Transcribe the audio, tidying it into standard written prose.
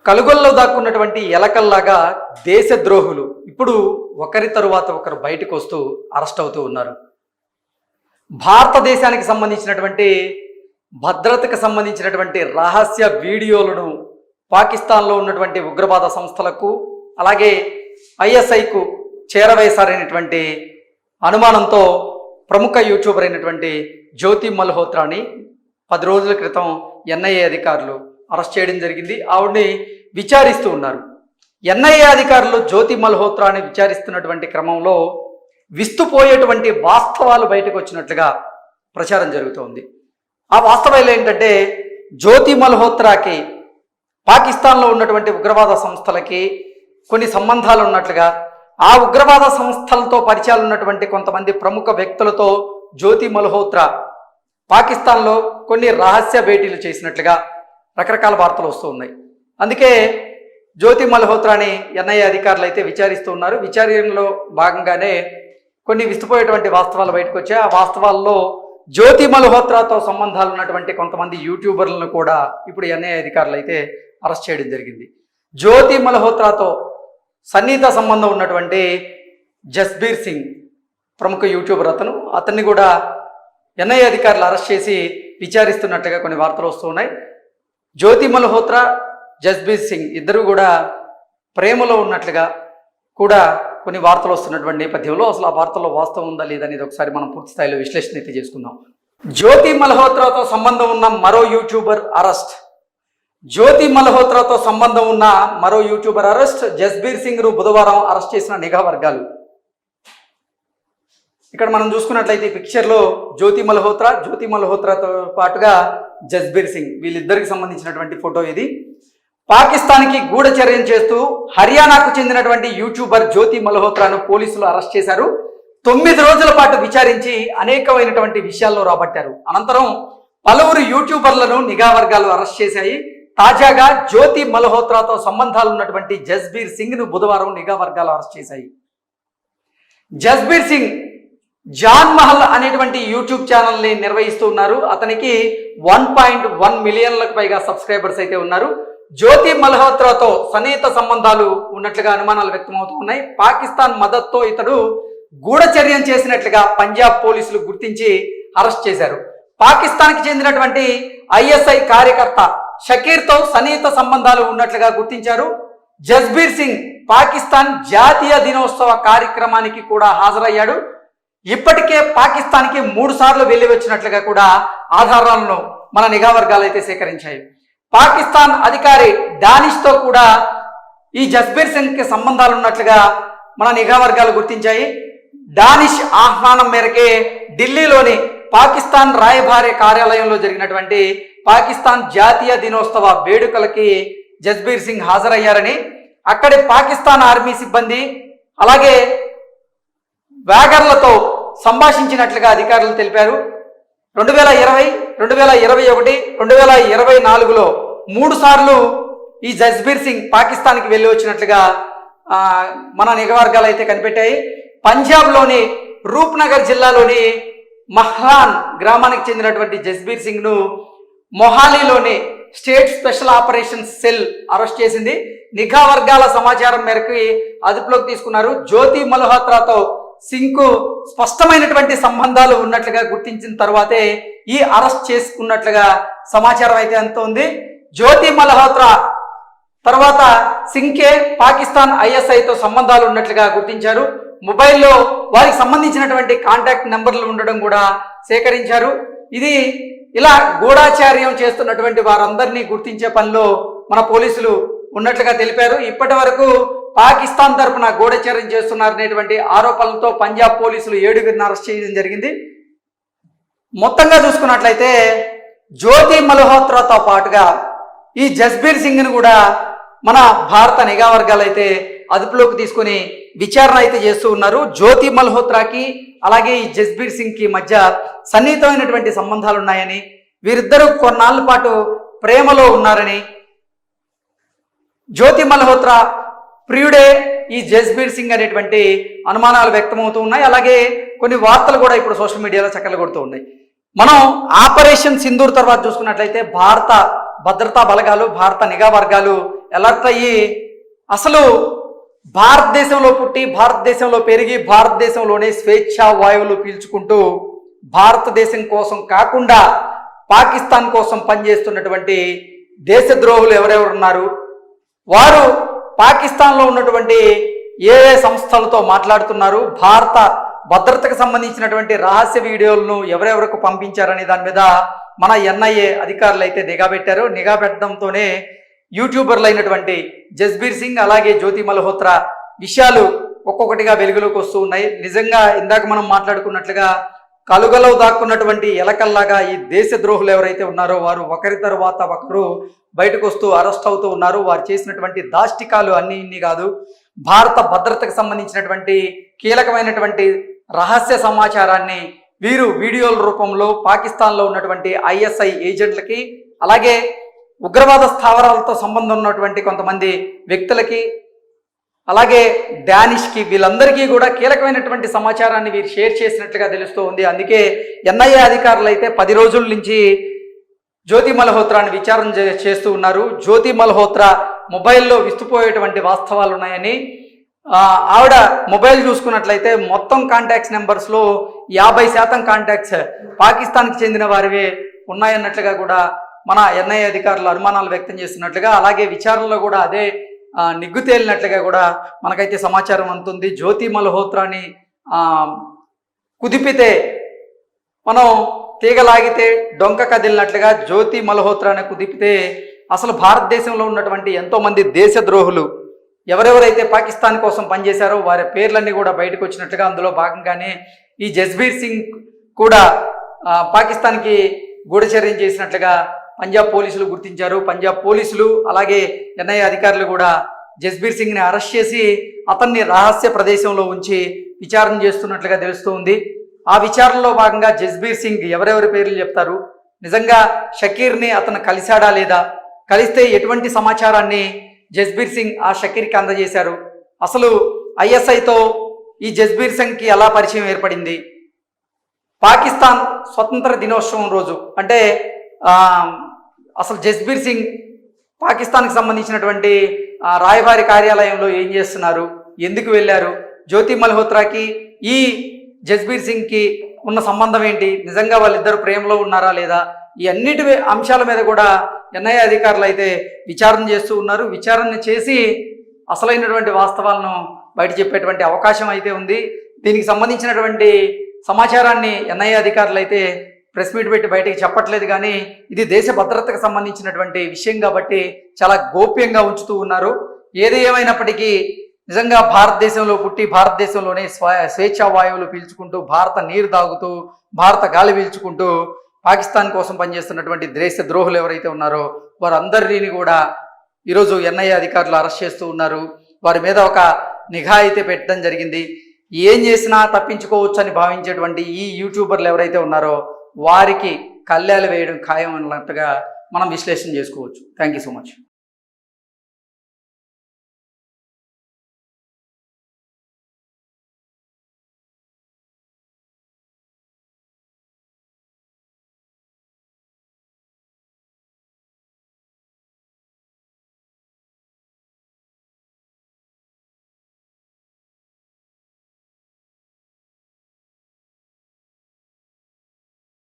కలుగొల్లో దాక్కున్నటువంటి ఎలకల్లాగా దేశద్రోహులు ఇప్పుడు ఒకరి తరువాత ఒకరు బయటకు వస్తూ అరెస్ట్ అవుతూ ఉన్నారు. భారతదేశానికి సంబంధించినటువంటి భద్రతకు సంబంధించినటువంటి రహస్య వీడియోలను పాకిస్తాన్లో ఉన్నటువంటి ఉగ్రవాద సంస్థలకు అలాగే ఐఎస్ఐకు చేరవేశారనేటువంటి అనుమానంతో ప్రముఖ యూట్యూబర్ అయినటువంటి జ్యోతి మల్హోత్రాని 10 రోజుల క్రితం ఎన్ఐఏ అధికారులు అరెస్ట్ చేయడం జరిగింది. ఆవిడ్ని విచారిస్తూ ఉన్నారు. ఎన్ఐఏ అధికారులు జ్యోతి మల్హోత్రాని విచారిస్తున్నటువంటి క్రమంలో విస్తుపోయేటువంటి వాస్తవాలు బయటకు వచ్చినట్లుగా ప్రచారం జరుగుతోంది. ఆ వాస్తవాలు ఏంటంటే జ్యోతి మల్హోత్రాకి పాకిస్తాన్లో ఉన్నటువంటి ఉగ్రవాద సంస్థలకి కొన్ని సంబంధాలు ఉన్నట్లుగా, ఆ ఉగ్రవాద సంస్థలతో పరిచయాలు ఉన్నటువంటి కొంతమంది ప్రముఖ వ్యక్తులతో జ్యోతి మల్హోత్రా పాకిస్తాన్లో కొన్ని రహస్య భేటీలు చేసినట్లుగా రకరకాల వార్తలు వస్తూ ఉన్నాయి. అందుకే జ్యోతి మల్హోత్రాని ఎన్ఐఏ అధికారులు అయితే విచారిస్తూ ఉన్నారు. విచారణలో భాగంగానే కొన్ని విస్తుపోయేటువంటి వాస్తవాలు బయటకు వచ్చాయి. ఆ వాస్తవాల్లో జ్యోతి మల్హోత్రాతో సంబంధాలు ఉన్నటువంటి కొంతమంది యూట్యూబర్లను కూడా ఇప్పుడు ఎన్ఐఏ అధికారులు అయితే అరెస్ట్ చేయడం జరిగింది. జ్యోతి మల్హోత్రాతో సన్నిహిత సంబంధం ఉన్నటువంటి జస్బీర్ సింగ్ ప్రముఖ యూట్యూబర్ అతన్ని కూడా ఎన్ఐఏ అధికారులు అరెస్ట్ చేసి విచారిస్తున్నట్లుగా కొన్ని వార్తలు వస్తూ ఉన్నాయి. జ్యోతి మల్హోత్రా, జస్బీర్ సింగ్ ఇద్దరు కూడా ప్రేమలో ఉన్నట్లుగా కూడా కొన్ని వార్తలు వస్తున్నటువంటి నేపథ్యంలో అసలు ఆ వార్తల్లో వాస్తవం ఉందా లేదనేది ఒకసారి మనం పూర్తి స్థాయిలో విశ్లేషణ అయితే చేసుకుందాం. జ్యోతి మల్హోత్రాతో సంబంధం ఉన్న మరో యూట్యూబర్ అరెస్ట్. జ్యోతి మల్హోత్రాతో సంబంధం ఉన్న మరో యూట్యూబర్ అరెస్ట్. జస్బీర్ సింగ్ను బుధవారం అరెస్ట్ చేసిన నిఘా వర్గాలు. ఇక్కడ మనం చూసుకున్నట్లయితే ఈ పిక్చర్లో జ్యోతి మల్హోత్రాతో పాటుగా జస్బీర్ సింగ్, వీళ్ళిద్దరికి సంబంధించినటువంటి ఫోటో ఇది. పాకిస్తాన్కి గూఢచర్యం చేస్తూ హర్యానాకు చెందినటువంటి యూట్యూబర్ జ్యోతి మల్హోత్రాను పోలీసులు అరెస్ట్ చేశారు. 9 రోజుల పాటు విచారించి అనేకమైనటువంటి విషయాల్లో రాబట్టారు. అనంతరం పలువురు యూట్యూబర్లను నిఘా వర్గాలు అరెస్ట్ చేశాయి. తాజాగా జ్యోతి మల్హోత్రాతో సంబంధాలు ఉన్నటువంటి జస్బీర్ సింగ్ను బుధవారం నిఘా వర్గాలు అరెస్ట్ చేశాయి. జస్బీర్ సింగ్ జాన్ మహల్ అనేటువంటి యూట్యూబ్ ఛానల్ని నిర్వహిస్తూ ఉన్నారు. అతనికి 1.1 మిలియన్లకు పైగా సబ్స్క్రైబర్స్ అయితే ఉన్నారు. జ్యోతి మల్హోత్రాతో సన్నిహిత సంబంధాలు ఉన్నట్లుగా అనుమానాలు వ్యక్తమవుతూ ఉన్నాయి. పాకిస్తాన్ మద్దతుతో ఇతడు గూఢచర్యం చేసినట్లుగా పంజాబ్ పోలీసులు గుర్తించి అరెస్ట్ చేశారు. పాకిస్తాన్కి చెందినటువంటి ఐఎస్ఐ కార్యకర్త షకీర్తో సన్నిహిత సంబంధాలు ఉన్నట్లుగా గుర్తించారు. జస్బీర్ సింగ్ పాకిస్తాన్ జాతీయ దినోత్సవ కార్యక్రమానికి కూడా హాజరయ్యాడు. ఇప్పటికే పాకిస్తాన్కి 3 సార్లు వెళ్లి వచ్చినట్లుగా కూడా ఆధారాలను మన నిఘా వర్గాలు అయితే సేకరించాయి. పాకిస్తాన్ అధికారి డానిష్తో కూడా ఈ జస్బీర్ సింగ్కి సంబంధాలు ఉన్నట్లుగా మన నిఘా వర్గాలు గుర్తించాయి. డానిష్ ఆహ్వానం మేరకే ఢిల్లీలోని పాకిస్తాన్ రాయబారి కార్యాలయంలో జరిగినటువంటి పాకిస్తాన్ జాతీయ దినోత్సవ వేడుకలకి జస్బీర్ సింగ్ హాజరయ్యారని, అక్కడి పాకిస్తాన్ ఆర్మీ సిబ్బంది అలాగే వ్యాగర్లతో సంభాషించినట్లుగా అధికారులు తెలిపారు. 2020, 2021, 2024లో 3 సార్లు ఈ జస్బీర్ సింగ్ పాకిస్తాన్కి వెళ్ళి వచ్చినట్లుగా మన నిఘా వర్గాలు అయితే కనిపెట్టాయి. పంజాబ్లోని రూప్నగర్ జిల్లాలోని మహ్లాన్ గ్రామానికి చెందినటువంటి జస్బీర్ సింగ్ను మొహాలీలోని state special operations cell arrest చేసింది. నిఘా వర్గాల సమాచారం మేరకు అదుపులోకి తీసుకున్నారు. జ్యోతి మల్హోత్రాతో సింగ్కు స్పష్టమైనటువంటి సంబంధాలు ఉన్నట్లుగా గుర్తించిన తర్వాతే ఈ అరెస్ట్ చేసుకున్నట్లుగా సమాచారం అయితే అందుతోంది. జ్యోతి మల్హోత్రా తర్వాత సింగ్కే పాకిస్తాన్ ఐఎస్ఐతో సంబంధాలు ఉన్నట్లుగా గుర్తించారు. మొబైల్లో వారికి సంబంధించినటువంటి కాంటాక్ట్ నెంబర్లు ఉండడం కూడా సేకరించారు. ఇది ఇలా గూఢాచార్యం చేస్తున్నటువంటి వారందరినీ గుర్తించే పనిలో మన పోలీసులు ఉన్నట్లుగా తెలిపారు. ఇప్పటి వరకు పాకిస్తాన్ తరఫున గూఢచర్యం చేస్తున్నారనేటువంటి ఆరోపణలతో పంజాబ్ పోలీసులు 7గురిని అరెస్ట్ చేయడం జరిగింది. మొత్తంగా చూసుకున్నట్లయితే జ్యోతి మల్హోత్రాతో పాటుగా ఈ జస్బీర్ సింగ్ను కూడా మన భారత నిఘా వర్గాలు అయితే అదుపులోకి తీసుకుని విచారణ అయితే చేస్తూ ఉన్నారు. జ్యోతి మల్హోత్రాకి అలాగే ఈ జస్బీర్ సింగ్కి మధ్య సన్నిహితమైనటువంటి సంబంధాలు ఉన్నాయని, వీరిద్దరూ కొన్నాళ్ళ పాటు ప్రేమలో ఉన్నారని, జ్యోతి మల్హోత్రా ప్రియుడే ఈ జస్బీర్ సింగ్ అనేటువంటి అనుమానాలు వ్యక్తమవుతూ ఉన్నాయి. అలాగే కొన్ని వార్తలు కూడా ఇప్పుడు సోషల్ మీడియాలో చక్కర్లు కొడుతూ ఉన్నాయి. మనం ఆపరేషన్ సింధూర్ తర్వాత చూసుకున్నట్లయితే భారత భద్రతా బలగాలు, భారత నిఘా వర్గాలు అలర్ట్ అయ్యి అసలు భారతదేశంలో పుట్టి భారతదేశంలో పెరిగి భారతదేశంలోనే స్వేచ్ఛా వాయువులు పీల్చుకుంటూ భారతదేశం కోసం కాకుండా పాకిస్తాన్ కోసం పనిచేస్తున్నటువంటి దేశద్రోహులు ఎవరెవరు ఉన్నారు, వారు పాకిస్తాన్లో ఉన్నటువంటి ఏ ఏ సంస్థలతో మాట్లాడుతున్నారు, భారత భద్రతకు సంబంధించినటువంటి రహస్య వీడియోలను ఎవరెవరికి పంపించారనే దాని మీద మన ఎన్ఐఏ అధికారులు అయితే నిఘా పెట్టారు. నిఘా పెట్టడంతోనే యూట్యూబర్లు అయినటువంటి జస్బీర్ సింగ్ అలాగే జ్యోతి మల్హోత్రా విషయాలు ఒక్కొక్కటిగా వెలుగులోకి వస్తూ ఉన్నాయి. నిజంగా ఇందాక మనం మాట్లాడుకున్నట్లుగా కలుగలో దాక్కున్నటువంటి ఎలకల్లాగా ఈ దేశద్రోహులు ఎవరైతే ఉన్నారో వారు ఒకరి తరువాత ఒకరు బయటకు వస్తూ అరెస్ట్ అవుతూ ఉన్నారు. వారు చేసినటువంటి దాష్టికాలు అన్ని ఇన్ని కాదు, భారత భద్రతకు సంబంధించినటువంటి కీలకమైనటువంటి రహస్య సమాచారాన్ని వీరు వీడియోల రూపంలో పాకిస్తాన్లో ఉన్నటువంటి ఐఎస్ఐ ఏజెంట్లకి అలాగే ఉగ్రవాద స్థావరాలతో సంబంధం ఉన్నటువంటి కొంతమంది వ్యక్తులకి అలాగే డానిష్కి వీళ్ళందరికీ కూడా కీలకమైనటువంటి సమాచారాన్ని వీరు షేర్ చేసినట్లుగా తెలుస్తూ ఉంది. అందుకే ఎన్ఐఏ అధికారులు అయితే 10 రోజుల నుంచి జ్యోతి మల్హోత్రాని విచారణ చేస్తూ ఉన్నారు. జ్యోతి మల్హోత్రా మొబైల్లో విస్తుపోయేటువంటి వాస్తవాలు ఉన్నాయని, ఆవిడ మొబైల్ చూసుకున్నట్లయితే మొత్తం కాంటాక్ట్స్ నెంబర్స్లో 50% కాంటాక్ట్స్ పాకిస్తాన్కి చెందిన వారివే ఉన్నాయన్నట్లుగా కూడా మన ఎన్ఐఏ అధికారులు అనుమానాలు వ్యక్తం చేస్తున్నట్లుగా, అలాగే విచారణలో కూడా అదే నిగ్గు తేలినట్లుగా కూడా మనకైతే సమాచారం అందుతుంది. జ్యోతి మల్హోత్రాని కుదిపితే మనం తీగలాగితే డొంక కదిలినట్లుగా జ్యోతి మల్హోత్రాని కుదిపితే అసలు భారతదేశంలో ఉన్నటువంటి ఎంతోమంది దేశద్రోహులు ఎవరెవరైతే పాకిస్తాన్ కోసం పనిచేశారో వారి పేర్లన్నీ కూడా బయటకు వచ్చినట్లుగా, అందులో భాగంగానే ఈ జస్బీర్ సింగ్ కూడా పాకిస్తాన్కి గూఢచర్యం చేసినట్లుగా పంజాబ్ పోలీసులు గుర్తించారు. పంజాబ్ పోలీసులు అలాగే ఎన్ఐఏ అధికారులు కూడా జస్బీర్ సింగ్ని అరెస్ట్ చేసి అతన్ని రహస్య ప్రదేశంలో ఉంచి విచారణ చేస్తున్నట్లుగా తెలుస్తూ ఉంది. ఆ విచారణలో భాగంగా జస్బీర్ సింగ్ ఎవరెవరి పేర్లు చెప్తారు, నిజంగా షకీర్ని అతను కలిశాడా లేదా, కలిస్తే ఎటువంటి సమాచారాన్ని జస్బీర్ సింగ్ ఆ షకీర్కి అందజేశారు, అసలు ఐఎస్ఐతో ఈ జస్బీర్ సింగ్కి ఎలా పరిచయం ఏర్పడింది, పాకిస్తాన్ స్వతంత్ర దినోత్సవం రోజు అంటే అసలు జస్బీర్ సింగ్ పాకిస్తాన్కి సంబంధించినటువంటి రాయబారి కార్యాలయంలో ఏం చేస్తున్నారు, ఎందుకు వెళ్ళారు, జ్యోతి మల్హోత్రాకి ఈ జస్బీర్ సింగ్కి ఉన్న సంబంధం ఏంటి, నిజంగా వాళ్ళిద్దరు ప్రేమలో ఉన్నారా లేదా, ఈ అన్నిటి అంశాల మీద కూడా ఎన్ఐఏ అధికారులు అయితే విచారణ చేస్తూ ఉన్నారు. విచారణ చేసి అసలైనటువంటి వాస్తవాలను బయట చెప్పేటువంటి అవకాశం అయితే ఉంది. దీనికి సంబంధించినటువంటి సమాచారాన్ని ఎన్ఐఏ అధికారులు అయితే ప్రెస్ మీట్ పెట్టి బయటకు చెప్పట్లేదు, కానీ ఇది దేశ భద్రతకు సంబంధించినటువంటి విషయం కాబట్టి చాలా గోప్యంగా ఉంచుతూ ఉన్నారు. ఏది ఏమైనప్పటికీ నిజంగా భారతదేశంలో పుట్టి భారతదేశంలోనే స్వేచ్ఛా వాయువులు పీల్చుకుంటూ భారత నీరు తాగుతూ భారత గాలి పీల్చుకుంటూ పాకిస్తాన్ కోసం పనిచేస్తున్నటువంటి దేశ ద్రోహులు ఎవరైతే ఉన్నారో వారందరినీ కూడా ఈరోజు ఎన్ఐఏ అధికారులు అరెస్ట్ చేస్తూ ఉన్నారు. వారి మీద ఒక నిఘా అయితే పెట్టడం జరిగింది. ఏం చేసినా తప్పించుకోవచ్చు అని భావించేటువంటి ఈ యూట్యూబర్లు ఎవరైతే ఉన్నారో వారికి కళ్యాలు వేయడం ఖాయం అన్నట్టుగా మనం విశ్లేషణ చేసుకోవచ్చు. Thank you so much.